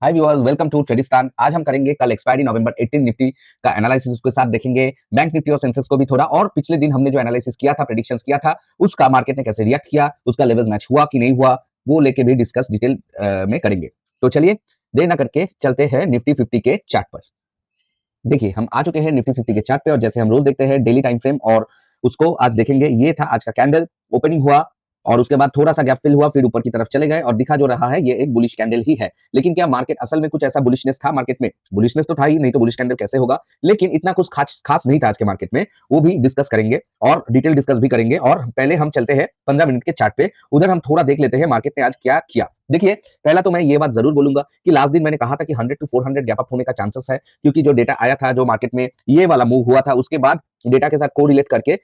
Hi viewers, welcome to Tradistan. आज हम करेंगे कल एक्सपायरी नवंबर 18 निफ्टी का एनालिसिस, उसके साथ देखेंगे बैंक निफ्टी और सेंसेक्स को भी थोड़ा, और पिछले दिन हमने जो एनालिसिस किया था, प्रेडिक्शंस किया था, उसका मार्केट ने कैसे रिएक्ट किया, उसका लेवल्स मैच हुआ कि नहीं हुआ, वो लेके भी डिस्कस डिटेल में करेंगे। तो चलिए देर ना करके चलते हैं निफ्टी 50 के चार्ट पर। देखिए हम आ चुके हैं निफ्टी 50 के चार्ट पे, और जैसे हम रोज देखते हैं डेली टाइम फ्रेम, और उसको आज देखेंगे। ये था आज का कैंडल, ओपनिंग हुआ और उसके बाद थोड़ा सा गैप फिल हुआ, फिर ऊपर की तरफ चले गए और दिखा जो रहा है ये एक बुलिश कैंडल ही है। लेकिन क्या मार्केट असल में कुछ ऐसा बुलिशनेस था मार्केट में? बुलिशनेस तो था ही, नहीं तो बुलिश कैंडल कैसे होगा। लेकिन इतना कुछ खास नहीं था आज के मार्केट में, वो भी डिस्कस करेंगे और डिटेल डिस्कस भी करेंगे। और पहले हम चलते हैं 15 मिनट के चार्ट पे, उधर हम थोड़ा देख लेते हैं मार्केट ने आज क्या किया। देखिए पहला तो मैं ये बात जरूर बोलूंगा कि लास्ट दिन मैंने कहा था कि 100 to 400 गैप अप होने का चांसेस है, क्योंकि जो डेटा आया था, जो मार्केट में ये वाला मूव हुआ था, उसके बाद डेटा के साथ कोरिलेट करके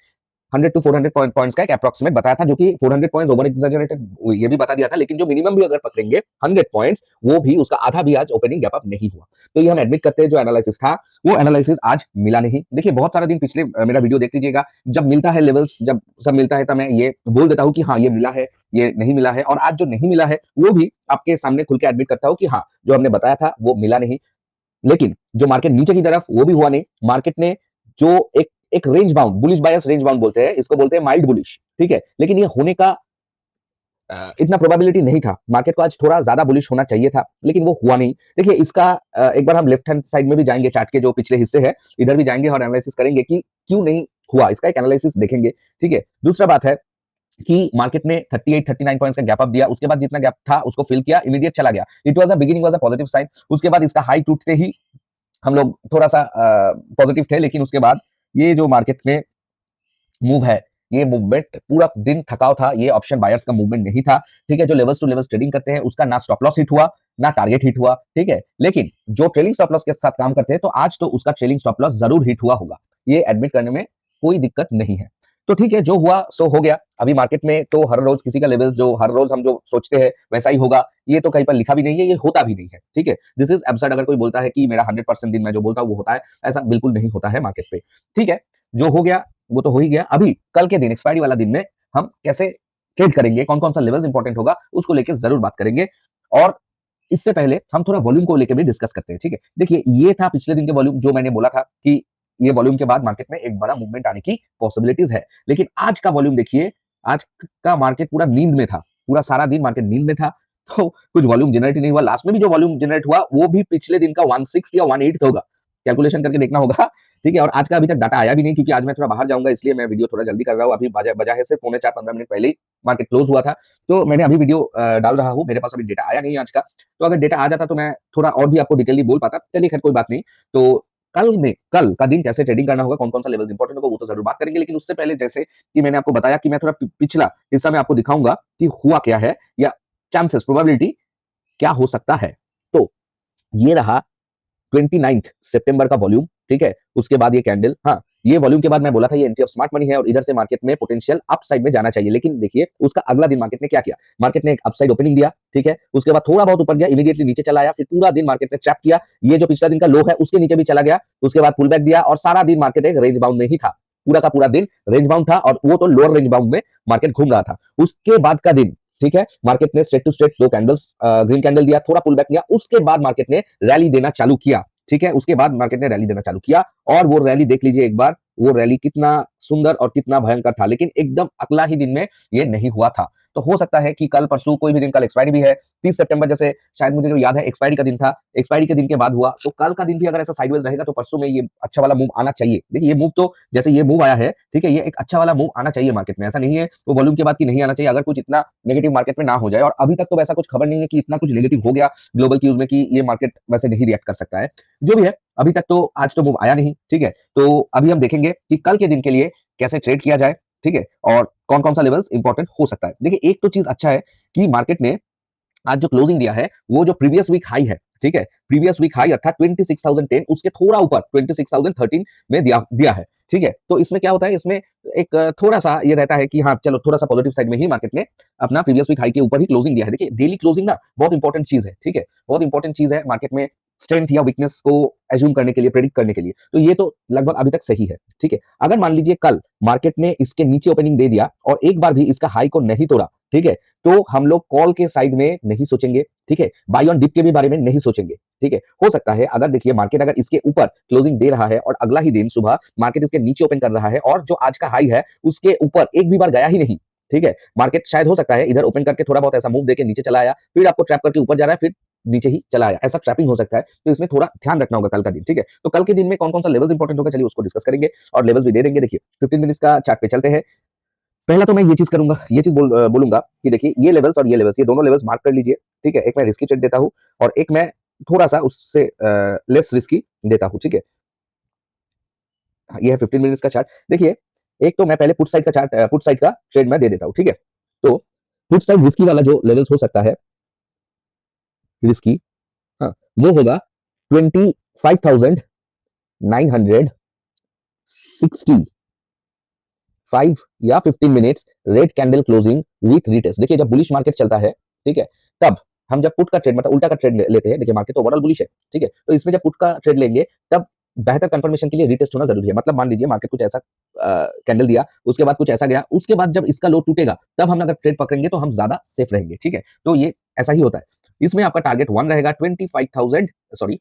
100 to 400 पॉइंट्स का एक अप्रॉक्सिमेट बताया था, जो कि 400 पॉइंट्स ओवर एग्जैजरेटेड ये भी बता दिया था। लेकिन जो मिनिमम भी अगर पकड़ेंगे 100 पॉइंट्स, वो भी उसका आधा भी आज ओपनिंग गैप अप नहीं हुआ। तो ये हम एडमिट करते हैं, जो एनालिसिस था वो एनालिसिस आज मिला नहीं। देखिए बहुत सारा दिन पिछले मेरा वीडियो देख लीजिएगा, जब मिलता है लेवल्स, जब सब मिलता है, तब मैं ये बोल देता हूँ कि हाँ ये मिला है, ये नहीं मिला है। और आज जो नहीं मिला है वो भी आपके सामने खुल के एडमिट करता हूँ कि हाँ जो हमने बताया था वो मिला नहीं। लेकिन जो मार्केट नीचे की तरफ, वो भी हुआ नहीं। मार्केट ने जो एक एक रेंज बाउंड, बुलिश बायस रेंज बाउंड बोलते हैं इसको, बोलते हैं माइल्ड बुलिश, ठीक है। लेकिन ये होने का इतना प्रोबेबिलिटी नहीं था। मार्केट को आज थोड़ा ज्यादा बुलिश होना चाहिए था, लेकिन वो हुआ नहीं। देखिए इसका एक बार हम लेफ्ट हैंड साइड में भी जाएंगे, चार्ट के जो पिछले हिस्से है इधर भी जाएंगे और एनालिसिस करेंगे कि क्यों नहीं हुआ, इसका एक एनालिसिस देखेंगे, ठीक है। दूसरा बात है कि मार्केट ने 38-39 पॉइंट्स का गैप अप दिया, उसके बाद जितना गैप था उसको फिल किया, इमीडिएट चला गया। It was a beginning, was a positive sign. उसके बाद इसका हाई टूटते ही हम लोग थोड़ा सा पॉजिटिव थे, लेकिन उसके बाद ये जो मार्केट में मूव है, ये मूवमेंट पूरा दिन थकाव था, ये ऑप्शन बायर्स का मूवमेंट नहीं था, ठीक है। जो लेवल्स टू लेवल्स ट्रेडिंग करते हैं उसका ना स्टॉप लॉस हिट हुआ, ना टारगेट हिट हुआ, ठीक है। लेकिन जो ट्रेलिंग स्टॉप लॉस के साथ काम करते हैं, तो आज तो उसका ट्रेलिंग स्टॉप लॉस जरूर हिट हुआ होगा, ये एडमिट करने में कोई दिक्कत नहीं है। तो ठीक है, जो हुआ सो हो गया। अभी मार्केट में तो हर रोज किसी का लेवल, जो हर रोज हम जो सोचते हैं वैसा ही होगा, ये तो कहीं पर लिखा भी नहीं है, ये होता भी नहीं है, ठीक है। This is absurd. अगर कोई बोलता है कि मेरा 100% दिन मैं जो बोलता हूँ वो होता है, ऐसा बिल्कुल नहीं होता है मार्केट पे, ठीक है। जो हो गया वो तो हो ही गया। अभी कल के दिन, एक्सपायरी वाला दिन में, हम कैसे ट्रेड करेंगे, कौन कौन सा लेवल इंपॉर्टेंट होगा, उसको लेकर जरूर बात करेंगे। और इससे पहले हम थोड़ा वॉल्यूम को लेकर भी डिस्कस करते हैं, ठीक है। देखिए ये था पिछले दिन के वॉल्यूम, जो मैंने बोला था कि ये वॉल्यूम के बाद मार्केट में एक बड़ा मूवमेंट आने की पॉसिबिलिटीज है। लेकिन आज का वॉल्यूम देखिए, आज का मार्केट पूरा नींद में था, पूरा सारा दिन मार्केट नींद में था, तो कुछ वॉल्यूम जनरेट ही नहीं हुआ। लास्ट में भी जो वॉल्यूम जनरेट हुआ वो भी पिछले दिन का 16 या 18 होगा, कैलकुलेशन करके देखना होगा, ठीक है। और आज का अभी तक डाटा आया भी नहीं, क्योंकि आज मैं थोड़ा बाहर जाऊंगा, इसलिए मैं वीडियो थोड़ा जल्दी कर रहा हूँ। अभी बजा है सिर्फ 4:45 मिनट पहले ही मार्केट क्लोज हुआ था, तो मैंने अभी वीडियो डाल रहा हूँ। मेरे पास अभी डेटा आया नहीं आज का, तो अगर डेटा आ जाता तो मैं थोड़ा और भी आपको डिटेलली बोल पाता। चलिए खैर कोई बात नहीं। तो कल का दिन कैसे ट्रेडिंग करना होगा, कौन कौन सा लेवल इंपॉर्टेंट होगा, वो तो जरूर बात करेंगे। लेकिन उससे पहले, जैसे कि मैंने आपको बताया कि मैं थोड़ा पिछला हिस्सा में आपको दिखाऊंगा कि हुआ क्या है, या चांसेस, प्रोबेबिलिटी क्या हो सकता है। तो ये रहा 29 सितंबर का वॉल्यूम, ठीक है। उसके बाद ये कैंडल, हाँ ये वॉल्यूम के बाद मैं बोला था ये एंट्री ऑफ स्मार्ट मनी है, और इधर से मार्केट में पोटेंशियल अपसाइड में जाना चाहिए। लेकिन देखिए उसका अगला दिन मार्केट ने क्या किया, मार्केट ने एक अपसाइड ओपनिंग दिया, ठीक है। उसके बाद थोड़ा बहुत ऊपर गया, इमीडिएटली नीचे चला आया, फिर पूरा दिन मार्केट ने ट्रैप किया। ये जो पिछला दिन का लो है उसके नीचे भी चला गया, उसके बाद पुल बैक दिया, और सारा दिन मार्केट एक रेंज बाउंड में ही था। पूरा का पूरा दिन रेंज बाउंड था, और वो तो लोअर रेंज बाउंड में मार्केट घूम रहा था। उसके बाद का दिन, ठीक है, मार्केट ने स्ट्रेट टू स्ट्रेट दो कैंडल्स, ग्रीन कैंडल दिया, थोड़ा पुल बैक दिया, उसके बाद मार्केट ने रैली देना चालू किया, ठीक है। उसके बाद मार्केट ने रैली देना चालू किया, और वो रैली देख लीजिए एक बार, वो रैली कितना सुंदर और कितना भयंकर था। लेकिन एकदम अगला ही दिन में ये नहीं हुआ था। तो हो सकता है कि कल परसों कोई भी दिन, कल एक्सपायरी भी है 30 सितंबर, जैसे शायद मुझे जो याद है एक्सपायरी का दिन था, एक्सपायरी के दिन के बाद हुआ, तो कल का दिन भी अगर ऐसा साइडवेज रहेगा तो परसों में ये अच्छा वाला मूव आना चाहिए। देखिए ये मूव तो, जैसे ये मूव आया है, ठीक है, ये एक अच्छा वाला मूव आना चाहिए मार्केट में, ऐसा नहीं है वो वॉल्यूम के बाद की नहीं आना चाहिए, अगर कुछ इतना नेगेटिव मार्केट में ना हो जाए। और अभी तक तो वैसा कुछ खबर नहीं है कि इतना कुछ नेगेटिव हो गया ग्लोबल क्यूज में कि ये मार्केट वैसे नहीं रिएक्ट कर सकता है। जो भी है, अभी तक तो आज तो मूव आया नहीं, ठीक है। तो अभी हम देखेंगे कि कल के दिन के लिए कैसे ट्रेड किया जाए, ठीक है, और कौन कौन सा लेवल्स इंपॉर्टेंट हो सकता है। देखिए एक तो चीज अच्छा है कि मार्केट ने आज जो क्लोजिंग दिया है, वो जो प्रीवियस वीक हाई है, ठीक है, प्रीवियस वीक हाई अर्थात 26,010, उसके थोड़ा ऊपर 26,013 में दिया है, ठीक है। तो इसमें क्या होता है, इसमें एक थोड़ा सा ये रहता है कि हाँ चलो थोड़ा सा पॉजिटिव साइड में ही मार्केट ने अपना प्रीवियस वीक हाई के ऊपर ही क्लोजिंग दिया है। देखिए डेली क्लोजिंग ना बहुत इंपॉर्टेंट चीज है, ठीक है, बहुत इंपॉर्टेंट चीज है मार्केट में स्ट्रेंथ या वीकनेस को एज्यूम करने के लिए, प्रेडिक्ट करने के लिए। तो ये तो लगभग अभी तक सही है, ठीक है। अगर मान लीजिए कल मार्केट ने इसके नीचे ओपनिंग दे दिया और एक बार भी इसका हाई को नहीं तोड़ा, ठीक है। तो हम लोग कॉल के साइड में नहीं सोचेंगे, ठीक है। बाय ऑन डिप के भी बारे में नहीं सोचेंगे, ठीक है। हो सकता है अगर देखिए मार्केट अगर इसके ऊपर क्लोजिंग दे रहा है और अगला ही दिन सुबह मार्केट इसके नीचे ओपन कर रहा है और जो आज का हाई है उसके ऊपर एक भी बार गया ही नहीं, ठीक है। मार्केट शायद हो सकता है इधर ओपन करके थोड़ा बहुत ऐसा मूव देके नीचे चला आया, फिर आपको ट्रैप करके ऊपर जा रहा है, फिर नीचे ही चला आया, ऐसा ट्रैपिंग हो सकता है। तो इसमें थोड़ा ध्यान रखना होगा कल का दिन, ठीक है। तो कल के दिन में कौन-कौन सा लेवल्स इंपॉर्टेंट होगा, चलिए उसको डिस्कस करेंगे और लेवल्स भी दे देंगे। देखिए 15 मिनट्स का चार्ट पे चलते हैं। पहला तो मैं ये चीज करूंगा, ये चीज बोलूंगा कि देखिए ये लेवल्स और ये लेवल्स, ये दोनों लेवल्स मार्क कर लीजिए, ठीक है। एक मैं रिस्की ट्रेड देता हूं और एक मैं थोड़ा सा उससे लेस रिस्की देता हूं, ठीक है। ये है 15 मिनट्स का चार्ट। देखिए एक तो मैं पहले पुट साइड का चार्ट, पुट साइड का ट्रेड मैं दे देता हूं, ठीक है। तो पुट साइड रिस्की वाला जो लेवल्स हो सकता है रिस्की, हाँ, वो होगा 25,960 5 या 15 minutes red candle closing with retest. देखिए जब बुलिश मार्केट चलता है, ठीक है, तब हम जब पुट का ट्रेड मतलब उल्टा का ट्रेड लेते हैं, देखिए मार्केट तो ओवरऑल बुलिश है, ठीक है। तो इसमें जब पुट का ट्रेड लेंगे तब बेहतर कंफर्मेशन के लिए रीटेस्ट होना जरूरी है। मतलब मान लीजिए मार्केट कुछ ऐसा कैंडल दिया, उसके बाद कुछ ऐसा गया, उसके बाद जब इसका लो टूटेगा तब हम अगर ट्रेड पकड़ेंगे तो हम ज्यादा सेफ रहेंगे, ठीक है। तो ये ऐसा ही होता है। इसमें आपका टारगेट 1 रहेगा 25,000, सॉरी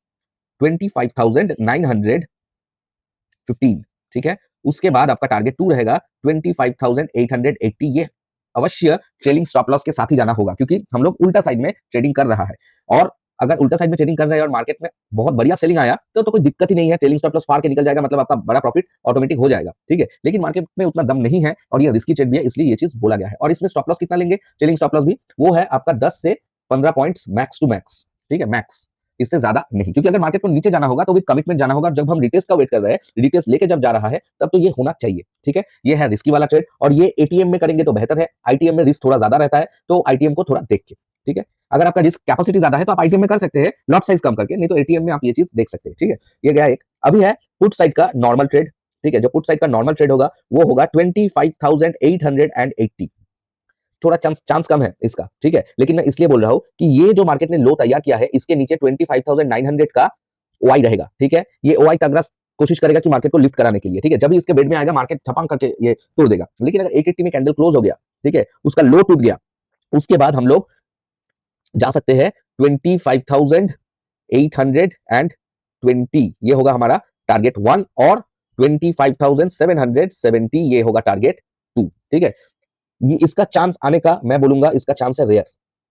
25,915, ठीक है। उसके बाद आपका टारगेट 2 रहेगा 25,880। ये अवश्य ट्रेलिंग स्टॉप लॉस के साथ ही जाना होगा क्योंकि हम लोग उल्टा साइड में ट्रेडिंग कर रहा है। और अगर उल्टा साइड में ट्रेडिंग कर रहे हैं और मार्केट में बहुत बढ़िया सेलिंग आया तो कोई दिक्कत ही नहीं है, ट्रेलिंग स्टॉप लॉस फाड़ के निकल जाएगा, मतलब आपका बड़ा प्रॉफिट ऑटोमेटिक हो जाएगा, ठीक है। लेकिन मार्केट में उतना दम नहीं है और ये रिस्की ट्रेड भी है, इसलिए ये चीज बोला गया है। और इसमें स्टॉप लॉस कितना लेंगे, ट्रेलिंग स्टॉप लॉस भी वो है आपका 10 से 15 पॉइंट्स मैक्स टू मैक्स, ठीक है, मैक्स, इससे ज्यादा नहीं। क्योंकि अगर मार्केट को नीचे जाना होगा तो विद कमिटमेंट जाना होगा। जब हम रिटेस्ट का वेट कर रहे हैं, रिटेस्ट लेके जब जा रहा है तब तो ये होना चाहिए, ठीक है। ये है रिस्की वाला ट्रेड और ये एटीएम में करेंगे तो बेहतर है। आईटीएम में रिस्क थोड़ा ज्यादा रहता है तो आईटीएम को थोड़ा देख के, ठीक है। अगर आपका रिस्क कैपेसिटी ज्यादा है तो आप आईटीएम में कर सकते हैं लॉट साइज कम करके, नहीं तो एटीएम में आप ये चीज देख सकते हैं, ठीक है। ये गया एक। अभी है पुट साइड का नॉर्मल ट्रेड, ठीक है। जो पुट साइड का नॉर्मल ट्रेड होगा वो होगा 25,880। थोड़ा चांस चांस कम है इसका, ठीक है। लेकिन मैं इसलिए बोल रहा हूं कि ये जो मार्केट ने लो तैयार किया है इसके नीचे 25,900 का ओआई रहेगा, ठीक है। ये ओआई तगड़ा कोशिश करेगा कि मार्केट को लिफ्ट कराने के लिए, ठीक है। जब भी इसके बेड में आएगा मार्केट छपांग करके ये तोड़ देगा। लेकिन अगर 880 में कैंडल क्लोज हो गया, ठीक है, उसका लो टूट गया, उसके बाद हम लोग जा सकते हैं 25,820, ये होगा हमारा टारगेट 1 और 25,770 ये होगा टारगेट 2, ठीक है। ये इसका चांस आने का मैं बोलूंगा इसका चांस है रेयर,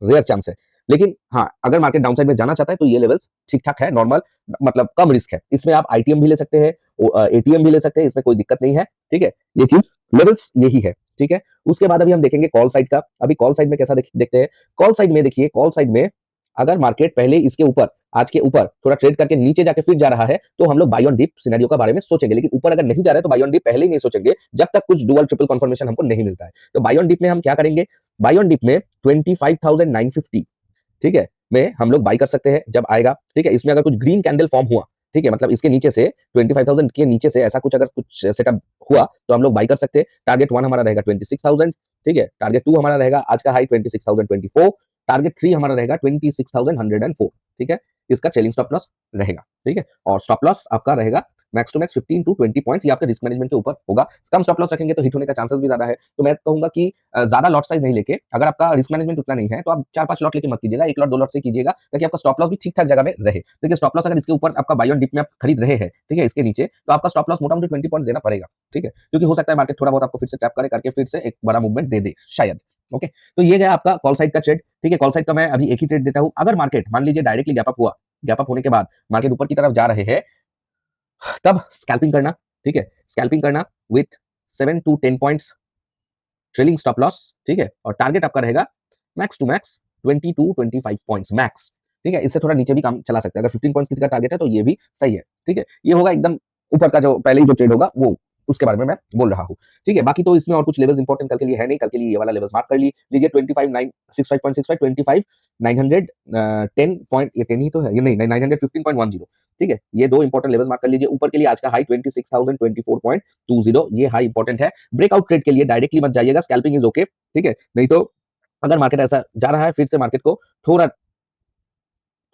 रेयर चांस है। लेकिन हाँ अगर मार्केट डाउन साइड में जाना चाहता है तो ये लेवल्स ठीक ठाक है, नॉर्मल, मतलब कम रिस्क है। इसमें आप आईटीएम भी ले सकते हैं, एटीएम भी ले सकते हैं, इसमें कोई दिक्कत नहीं है, ठीक है। ये चीज लेवल्स यही है, ठीक है। उसके बाद अभी हम देखेंगे कॉल साइड का। अभी कॉल साइड में कैसा देखते हैं। कॉल साइड में देखिए, कॉल साइड में अगर मार्केट पहले इसके ऊपर, आज के ऊपर थोड़ा ट्रेड करके नीचे जाके फिर जा रहा है तो हम लोग बाय ऑन डिप सिनेरियो का बारे में सोचेंगे। लेकिन ऊपर अगर नहीं जा रहा है तो बाय ऑन डिप पहले ही नहीं सोचेंगे जब तक कुछ डुअल ट्रिपल कंफर्मेशन हमको नहीं मिलता है। तो बाय ऑन डिप में हम क्या करेंगे, बाय ऑन डिप में 25,950, ठीक है, में हम लोग बाई कर सकते हैं जब आएगा, ठीक है। इसमें अगर कुछ ग्रीन कैंडल फॉर्म हुआ, ठीक है, मतलब इसके नीचे से 25,000 के नीचे से ऐसा कुछ अगर कुछ सेटअप हुआ तो हम लोग बाई कर सकते हैं। टारगेट 1 हमारा रहेगा 26,000, ठीक है। टारगेट 2 हमारा रहेगा आज का हाई 26,024, टारगेट 3 हमारा रहेगा 26,104, ठीक है। इसका ट्रेलिंग स्टॉप लॉस रहेगा, ठीक है। और स्टॉप लॉस आपका रहेगा max to max 15 to 20 points, ये आपके रिस्क मैनेजमेंट के ऊपर होगा। कम स्टॉप लॉस रखेंगे तो हिट होने का चांसेस भी ज्यादा है। तो मैं कहूंगा कि ज्यादा लॉट साइज नहीं लेके, अगर आपका रिस्क मैनेजमेंट उतना नहीं है तो आप 4-5 लॉट लेके मत कीजिएगा, 1 लॉट 2 लॉट से कीजिएगा ताकि आपका स्टॉप लॉस भी ठीक ठाक जगह में रहे। देखिए स्टॉप लॉस अगर इसके ऊपर आपका बाय ऑन डिप में आप खरीद रहे हैं, ठीक है, इसके नीचे, तो आपका स्टॉप लॉस मोटा-मोटी 20 पॉइंट्स देना पड़ेगा, ठीक है। क्योंकि हो सकता है मार्केट थोड़ा बहुत आपको फिर से टैप करे, करके फिर से एक बड़ा मूवमेंट दे दे शायद, ओके। तो ये गया आपका कॉल साइड का ट्रेड, ठीक है। कॉल साइड का मैं अभी एक ही ट्रेड देता हूं। अगर मार्केट मान लीजिए डायरेक्टली गैप अप हुआ, गैप अप होने के बाद मार्केट ऊपर की तरफ जा रहे हैं, तब स्कैल्पिंग करना, ठीक है। स्कैल्पिंग करना with 7 to 10 points trailing stop loss, ठीक है। और टारगेट आपका रहेगा max to max 20 to 25 points max, ठीक है। इससे थोड़ा नीचे भी काम चला सकते हैं। अगर 15 पॉइंट्स किसी का टारगेट है तो ये भी सही है, ठीक है। ये होगा एकदम ऊपर का जो पहले ही जो ट्रेड होगा वो, उसके बारे में मैं बोल रहा हूँ, ठीक है। बाकी तो इसमें और कुछ लेवल्स इंपॉर्टेंट कल के लिए है नहीं। कल के लिए ये वाला लेवल्स मार्क कर लीजिए 25,965.65, 25,910 पॉइंट, ये 10 ही तो है, ये नहीं 915.10, ठीक है। ये दो इंपॉर्टेंट लेवल्स मार्क कर लीजिए। ऊपर के लिए आज का हाई 26,024.20, ये हाई इंपॉर्टेंट है। ब्रेकआउट ट्रेड के लिए डायरेक्टली मत जाइएगा, स्कैल्पिंग इज ओके, ठीक है। नहीं तो अगर मार्केट ऐसा जा रहा है फिर से मार्केट को थोड़ा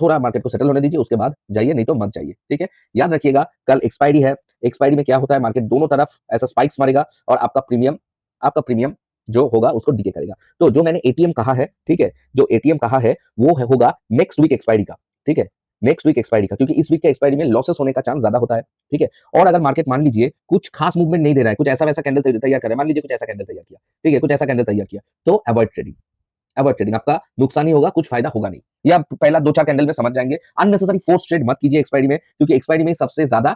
थोड़ा मार्केट को सेटल होने दीजिए, उसके बाद जाइए, नहीं तो मत जाइए, ठीक है। याद रखिएगा कल एक्सपायरी है। एक्सपायरी में क्या होता है, मार्केट दोनों तरफ ऐसा स्पाइक्स मारेगा और आपका प्रीमियम जो होगा उसको डीके करेगा। तो जो मैंने एटीएम कहा है, ठीक है, जो एटीएम कहा है वो होगा नेक्स्ट वीक एक्सपायरी का, ठीक है, नेक्स्ट वीक एक्सपायरी का, क्योंकि इस वीक के एक्सपायरी में लॉसेस होने का चांस ज्यादा होता है, ठीक है। और अगर मार्केट मान लीजिए कुछ खास मूवमेंट नहीं दे रहा है, कुछ ऐसा वैसा कैंडल तैयार कर रहा है, मान लीजिए कुछ ऐसा कैंडल तैयार किया, ठीक है, कुछ ऐसा कैंडल तैयार किया, तो अवॉइड ट्रेडिंग, अवॉइड ट्रेडिंग, आपका नुकसान ही होगा, कुछ फायदा होगा नहीं। ये आप पहला 2-4 कैंडल में समझ जाएंगे। अननेसेसरी फोर्स ट्रेड मत कीजिए एक्सपायरी में, क्योंकि एक्सपायरी में सबसे ज्यादा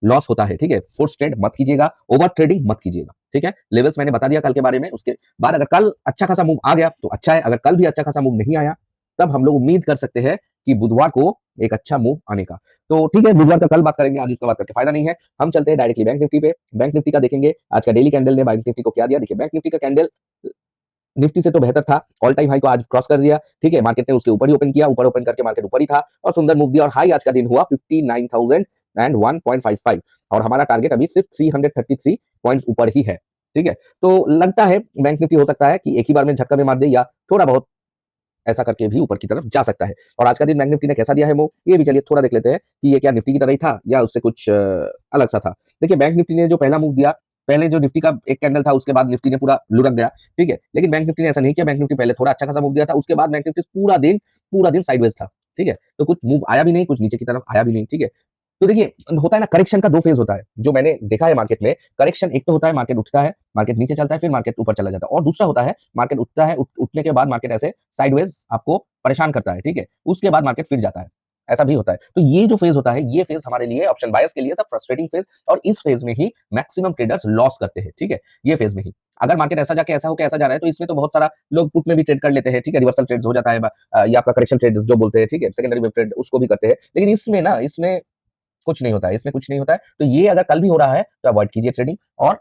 लॉस होता है, ठीक है। फोर्स ट्रेड मत कीजिएगा, ओवर ट्रेडिंग मत कीजिएगा, ठीक है। लेवल्स मैंने बता दिया कल के बारे में। उसके बाद अगर कल अच्छा खासा मूव आ गया तो अच्छा है, अगर कल भी अच्छा खासा मूव नहीं आया तब हम लोग उम्मीद कर सकते हैं कि बुधवार को एक अच्छा मूव आने का। तो ठीक है, बुधवार का कल बात करेंगे, आज उसका बात करके फायदा नहीं है। हम चलते हैं डायरेक्टली बैंक निफ्टी पे। बैंक निफ्टी का देखेंगे आज का डेली कैंडल ने बैंक निफ्टी को क्या दिया। देखिए बैंक निफ्टी का कैंडल निफ्टी से तो बेहतर था, ऑल टाइम हाई को आज क्रॉस कर दिया, ठीक है। मार्केट ने उसके ऊपर ही ओपन किया, ऊपर ओपन करके मार्केट ऊपर ही था और सुंदर मूव दिया और हाई आज का दिन हुआ 59,001.55 और हमारा टारगेट अभी सिर्फ 333 पॉइंट्स ऊपर ही है, ठीक है। तो लगता है बैंक निफ्टी हो सकता है कि एक ही बार में झटका में मार दे या थोड़ा बहुत ऐसा करके भी ऊपर की तरफ जा सकता है। और आज का दिन बैंक निफ्टी ने कैसा दिया है वो, ये भी चलिए थोड़ा देख लेते हैं कि ये क्या निफ्टी की तरह ही था या उससे कुछ अलग सा था। देखिए बैंक निफ्टी ने जो पहला मूव दिया, पहले जो निफ्टी का एक कैंडल था उसके बाद निफ्टी ने पूरा लुढ़क गया, ठीक है। लेकिन बैंक निफ्टी ने ऐसा नहीं किया, बैंक निफ्टी पहले थोड़ा अच्छा खासा मूव दिया था, उसके बाद बैंक निफ्टी पूरा दिन साइडवेज था, ठीक है। तो कुछ मूव आया भी नहीं, कुछ नीचे की तरफ आया भी नहीं, ठीक है। तो देखिए होता है ना, करेक्शन का दो फेज होता है जो मैंने देखा है मार्केट में। करेक्शन एक तो होता है मार्केट उठता है, मार्केट नीचे चलता है, फिर मार्केट ऊपर चला जाता है, और दूसरा होता है मार्केट उठता है, उठने के बाद मार्केट ऐसे साइडवेज आपको परेशान करता है, ठीक है। उसके बाद मार्केट फिर जाता है, ऐसा भी होता है। तो ये जो फेज होता है, ये फेज हमारे लिए ऑप्शन बायर्स के लिए सब फ्रस्ट्रेटिंग फेज, और इस फेज में ही मैक्सिमम ट्रेडर्स लॉस करते हैं, ठीक है। ये फेज में ही अगर मार्केट ऐसा जाके ऐसा होकर ऐसा जा रहा है तो इसमें तो बहुत सारा लोग पुट में भी ट्रेड कर लेते हैं, ठीक है। रिवर्सल ट्रेड्स हो जाता है, या आपका करेक्शन ट्रेड जो बोलते हैं, ठीक है, सेकेंडरी वेव ट्रेड उसको भी करते हैं। लेकिन इसमें ना, इसमें कुछ नहीं होता है, इसमें कुछ नहीं होता है। तो ये अगर कल भी हो रहा है तो अवॉइड कीजिए ट्रेडिंग, और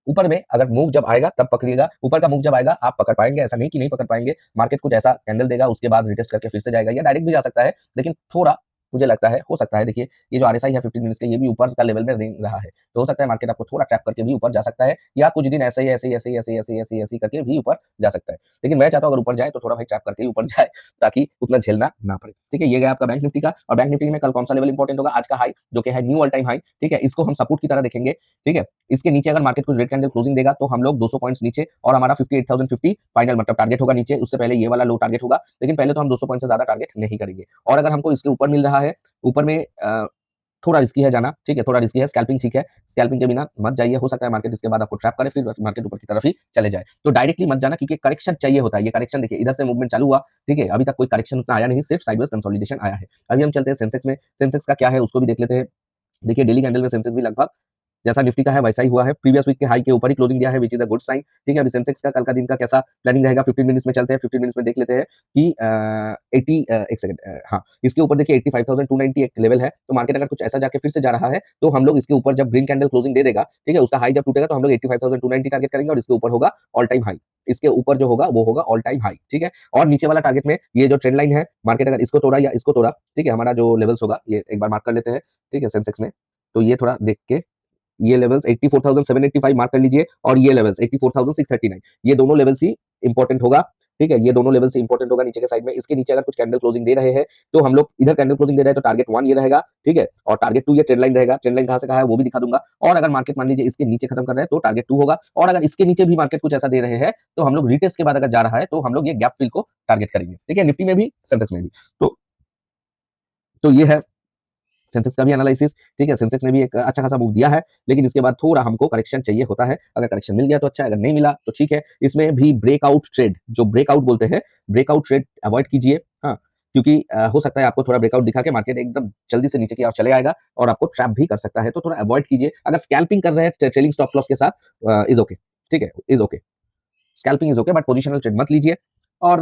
ऊपर में अगर मूव जब आएगा तब पकड़िएगा। ऊपर का मूव जब आएगा आप पकड़ पाएंगे, ऐसा नहीं कि नहीं पकड़ पाएंगे। मार्केट कुछ ऐसा कैंडल देगा, उसके बाद रिटेस्ट करके फिर से जाएगा या डायरेक्ट भी जा सकता है, लेकिन थोड़ा मुझे लगता है हो सकता है। देखिए ये जो आरएसआई है 15 मिनट्स के, ये भी ऊपर का लेवल में रेंग रहा है, तो हो सकता है मार्केट आपको थोड़ा ट्रैप करके भी ऊपर जा सकता है, या कुछ दिन ऐसे ही ऐसे ही ऐसे ही ऐसे ही ऐसे ही ऐसे ही ऐसे ही करके भी ऊपर जा सकता है। लेकिन मैं चाहता हूँ अगर ऊपर जाए तो थोड़ा भाई ट्रैप करके ही ऊपर जाए, ताकि उतना झेलना ना पड़े, ठीक है। ये गया आपका बैंक निफ्टी का। और बैंक निफ्टी में कल कौन सा लेवल इंपॉर्टेंट होगा, आज का हाई जो कि है न्यू ऑल टाइम हाई, ठीक है, इसको हम सपोर्ट की तरह देखेंगे, ठीक है। इसके नीचे अगर मार्केट कुछ रेड कैंडल क्लोजिंग देगा तो हम लोग 200 पॉइंट्स नीचे, और हमारा 58,050 फाइनल मतलब टारगेट होगा नीचे। उससे पहले ये वाला लो टारगेट होगा, लेकिन पहले तो हम 200 पॉइंट से ज्यादा टारगेट नहीं करेंगे। और अगर हमको इसके ऊपर मिल रहा है, ऊपर में थोड़ा रिस्की है जाना, ठीक है, थोड़ा रिस्की है। स्कैल्पिंग ठीक है, स्कैल्पिंग के बिना मत जाइए, हो सकता है मार्केट इसके बाद आपको ट्रैप करे, फिर मार्केट ऊपर की तरफ ही चले जाए। तो डायरेक्टली मत जाना, क्योंकि करेक्शन चाहिए होता है। ये करेक्शन देखिए इधर से मूवमेंट चालू हुआ, ठीक है, अभी तक कोई करेक्शन उतना आया नहीं, सिर्फ साइडवेज कंसोलिडेशन आया है। अभी हम चलते हैं सेंसेक्स में। सेंसेक्स का क्या है उसको भी देख लेते हैं। देखिए डेली कैंडल में सेंसेक्स भी लगभग जैसा निफ्टी का है वैसा ही हुआ है, प्रीवियस वीक के हाई के ऊपर ही क्लोजिंग दिया है, which is a good sign, ठीक है। अभी सेंसेक्स का कल का दिन का कैसा प्लानिंग रहेगा 15 मिनट्स में चलते हैं। 15 मिनट्स में देख लेते हैं कि 80 एक सेकंड, हाँ, इसके ऊपर देखिए 85,290 एक लेवल है। तो मार्केट अगर कुछ ऐसा जाके फिर से जा रहा है तो हम लोग इसके ऊपर जब ग्रीन कैंडल क्लोजिंग दे देगा, ठीक है, उसका हाई जब टूटेगा तो हम लोग 85,290 टारगेट करेंगे, और इसके ऊपर होगा ऑल टाइम हाई। इसके ऊपर जो होगा वो होगा ऑल टाइम हाई, ठीक है। और नीचे वाला टारगेट में ये जो ट्रेंड लाइन है, मार्केट अगर इसको तोड़ा या इसको तोड़ा, ठीक है, हमारा जो लेवल्स होगा ये एक बार मार्क कर लेते हैं, ठीक है, सेंसेक्स में। तो ये थोड़ा देख के, ये लेवल्स 84,785 मार्क कर लीजिए, और ये लेवल्स 84,639, ये दोनों लेवल्स ही इंपॉर्टेंट होगा, ठीक है। ये दोनों लेवल से इंपॉर्टेंट होगा नीचे के साइड में। इसके नीचे अगर कुछ कैंडल क्लोजिंग दे रहे हैं तो हम लोग इधर कैंडल क्लोजिंग दे रहे हैं तो टारगेट 1 ये रहेगा, ठीक है, और टारगेट 2 ये ट्रेंड लाइन रहेगा। ट्रेंड लाइन कहां से कहा है वो भी दिखा दूंगा। और अगर मार्केट मान लीजिए इसके नीचे खत्म कर रहे हैं तो टारगेट 2 होगा, और अगर इसके नीचे भी मार्केट कुछ ऐसा दे रहे हैं तो हम लोग रिटेस्ट के बाद अगर जा रहा है तो हम लोग ये गैप फिल को टारगेट करेंगे, ठीक है, निफ्टी में भी सेंसेक्स में भी। तो ये है सेंसेक्स का भी एनालिसिस, ठीक है। सेंसेक्स ने भी एक अच्छा खासा मूव दिया है, लेकिन इसके बाद थोड़ा हमको करेक्शन चाहिए होता है। अगर करेक्शन मिल गया तो अच्छा है, अगर नहीं मिला तो ठीक है। इसमें भी ब्रेकआउट ट्रेड, जो ब्रेकआउट बोलते हैं, ब्रेकआउट ट्रेड अवॉइड कीजिए, हाँ, क्योंकि हो सकता है आपको थोड़ा ब्रेकआउट दिखा के मार्केट एकदम जल्दी से नीचे की ओर चले आएगा और आपको ट्रैप भी कर सकता है, तो थोड़ा अवॉइड कीजिए। अगर स्कैल्पिंग कर रहे हैं ट्रेलिंग स्टॉप लॉस के साथ इज ओके, ठीक है, is okay, scalping is okay, but positional trade मत लीजिए। और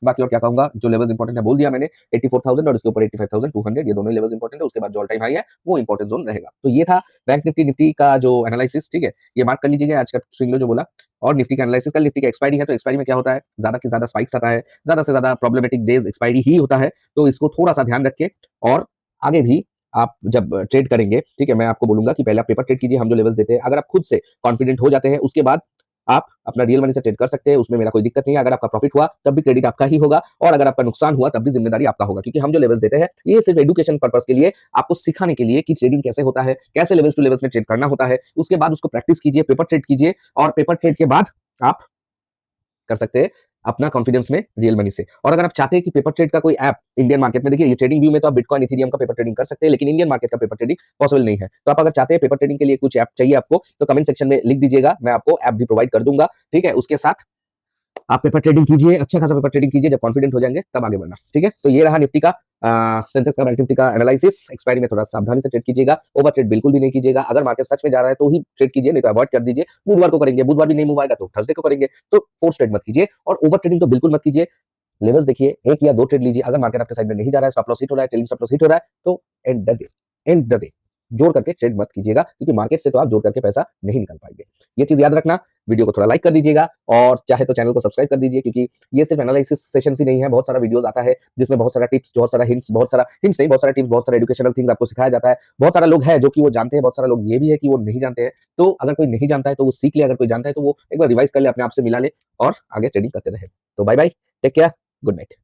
बाकी और क्या कहूंगा, जो लेवल्स इंपॉर्टेंट है बोल दिया मैंने, 84,000 और इसके ऊपर 85,200, ये दोनों लेवल्स इंपॉर्टेंट है। उसके बाद जो ऑल टाइम हाई है वो इंपॉर्टेंट जोन रहेगा। तो ये था बैंक निफ्टी निफ्टी का जो एनालिसिस, ठीक है, ये मार्क कर लीजिएगा आज का स्विंग लो जो बोला। और निफ्टी का एनालिसिस, कल निफ्टी का एक्सपायरी है, तो एक्सपायरी में क्या होता है, ज्यादा से ज्यादा स्पाइक्स आता है, ज्यादा से ज्यादा प्रॉब्लमेटिक डेज एक्सपायरी ही होता है। तो इसको थोड़ा सा ध्यान रख के, और आगे भी आप जब ट्रेड करेंगे, ठीक है, मैं आपको बोलूंगा कि पहले आप पेपर ट्रेड कीजिए, हम जो लेवल्स देते हैं। अगर आप खुद से कॉन्फिडेंट हो जाते हैं उसके बाद आप अपना रियल मनी से ट्रेड कर सकते हैं, उसमें मेरा कोई दिक्कत नहीं है। अगर आपका प्रॉफिट हुआ तब भी क्रेडिट आपका ही होगा, और अगर आपका नुकसान हुआ तब भी जिम्मेदारी आपका होगा, क्योंकि हम जो लेवल्स देते हैं ये सिर्फ एजुकेशन पर्पस के लिए, आपको सिखाने के लिए कि ट्रेडिंग कैसे होता है, कैसे लेवल्स टू लेवल्स में ट्रेड करना होता है। उसके बाद उसको प्रैक्टिस कीजिए, पेपर ट्रेड कीजिए, और पेपर ट्रेड के बाद आप कर सकते हैं अपना कॉन्फिडेंस में रियल मनी से। और अगर आप चाहते हैं कि पेपर ट्रेड का कोई ऐप इंडियन मार्केट में, देखिए ये ट्रेडिंग व्यू में तो आप बिटकॉइन इथेरियम का पेपर ट्रेडिंग कर सकते हैं, लेकिन इंडियन मार्केट का पेपर ट्रेडिंग पॉसिबल नहीं है। तो आप अगर चाहते हैं पेपर ट्रेडिंग के लिए कुछ ऐप चाहिए आपको, तो कमेंट सेक्शन में लिख दीजिएगा, मैं आपको ऐप भी प्रोवाइड कर दूंगा। ठीक है, उसके साथ आप पेपर ट्रेडिंग कीजिए, अच्छा खासा पेपर ट्रेडिंग कीजिए, जब कॉन्फिडेंट हो जाएंगे तब आगे बढ़ना। ठीक है, तो ये रहा निफ्टी का सेंसेक्स का बैंक निफ्टी का एनालिसिस। एक्सपायरी में थोड़ा सावधानी से ट्रेड कीजिएगा, ओवर ट्रेड बिल्कुल भी नहीं कीजिएगा। अगर मार्केट सच में जा रहा है तो ही ट्रेड कीजिए, नहीं तो अवॉइड कर दीजिए। बुधवार को करेंगे, बुधवार भी नहीं मूव आएगा तो थर्सडे को करेंगे, तो फोर्स ट्रेड मत कीजिए और ओवर ट्रेडिंग तो बिल्कुल मत कीजिए। लेवल्स देखिए, एक या दो ट्रेड लीजिए। अगर मार्केट आपके साइड में नहीं जा रहा है, स्टॉप लॉस हिट हो रहा है, ट्रेलिंग स्टॉप लॉस हिट हो रहा है, तो एंड द डे जोड़ करके ट्रेड मत कीजिएगा, क्योंकि मार्केट से तो आप जोड़ करके पैसा नहीं निकाल पाएंगे। ये चीज याद रखना। वीडियो को थोड़ा लाइक कर दीजिएगा और चाहे तो चैनल को सब्सक्राइब कर दीजिए, क्योंकि ये सिर्फ एनालिसिस सेशन ही नहीं है, बहुत सारा वीडियोस आता है जिसमें बहुत सारा टिप्स, बहुत सारा हिंट्स, बहुत सारा हिंट्स नहीं, बहुत सारा टिप्स, बहुत सारा एजुकेशनल थिंग्स आपको सिखाया जाता है। बहुत सारा लोग है जो कि वो जानते हैं, बहुत सारा लोग ये भी है कि वो नहीं जानते हैं। तो अगर कोई नहीं जानता है तो वो सीख ले, अगर कोई जानता है तो वो एक बार रिवाइज कर ले, अपने आप से मिला ले और आगे ट्रेडिंग करते रहे। तो bye bye, take care, good night.